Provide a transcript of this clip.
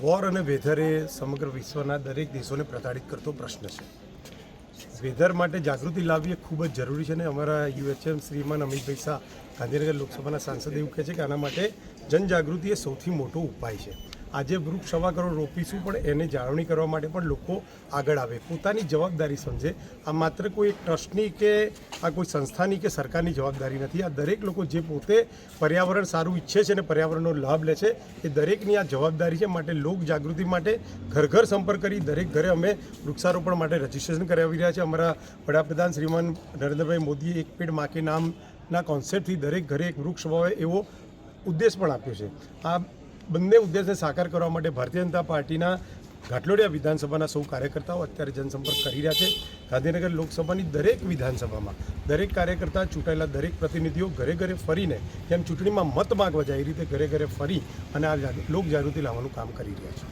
War અને weather એ સમગ્ર વિશ્વના દરેક દેશોને પ્રતાડિત કરતો પ્રશ્ન છે. વેધર માટે જાગૃતિ લાવવી એ ખૂબ જ જરૂરી છે અને અમારા યુએચએમ શ્રીમાન અમિતભાઈ શાહ ગાંધીનગર લોકસભાના સાંસદ એવું કહે છે કે આના માટે જનજાગૃતિ એ સૌથી મોટો ઉપાય છે. આજે વૃક્ષ સવા કરોડ રોપીશું, પણ એને જાળવણી કરવા માટે પણ લોકો આગળ આવે, પોતાની જવાબદારી સમજે. આ માત્ર કોઈ એક ટ્રસ્ટની કે આ કોઈ સંસ્થાની કે સરકારની જવાબદારી નથી. આ દરેક લોકો જે પોતે પર્યાવરણ સારું ઈચ્છે છે અને પર્યાવરણનો લાભ લે છે એ દરેકની આ જવાબદારી છે. માટે લોક જાગૃતિ માટે ઘર ઘર સંપર્ક કરી દરેક ઘરે અમે વૃક્ષારોપણ માટે રજીસ્ટ્રેશન કરાવી રહ્યા છે. અમારા વડાપ્રધાન શ્રીમાન નરેન્દ્રભાઈ મોદીએ એક પેડ માં કે નામના કોન્સેપ્ટથી દરેક ઘરે એક વૃક્ષ વાવે એવો ઉદ્દેશ પણ આપ્યો છે. આ બંને ઉદ્દેશને સાકાર કરવા માટે ભારતીય જનતા પાર્ટીના ઘાટલોડિયા વિધાનસભાના સૌ કાર્યકર્તાઓ અત્યારે જનસંપર્ક કરી રહ્યા છે. ગાંધીનગર લોકસભાની દરેક વિધાનસભામાં દરેક કાર્યકર્તા, ચૂંટાયેલા દરેક પ્રતિનિધિઓ ઘરે ઘરે ફરીને, જેમ ચૂંટણીમાં મત માગવા જાય એ રીતે ઘરે ઘરે ફરી અને આ લોક જાગૃતિ લાવવાનું કામ કરી રહ્યા છે.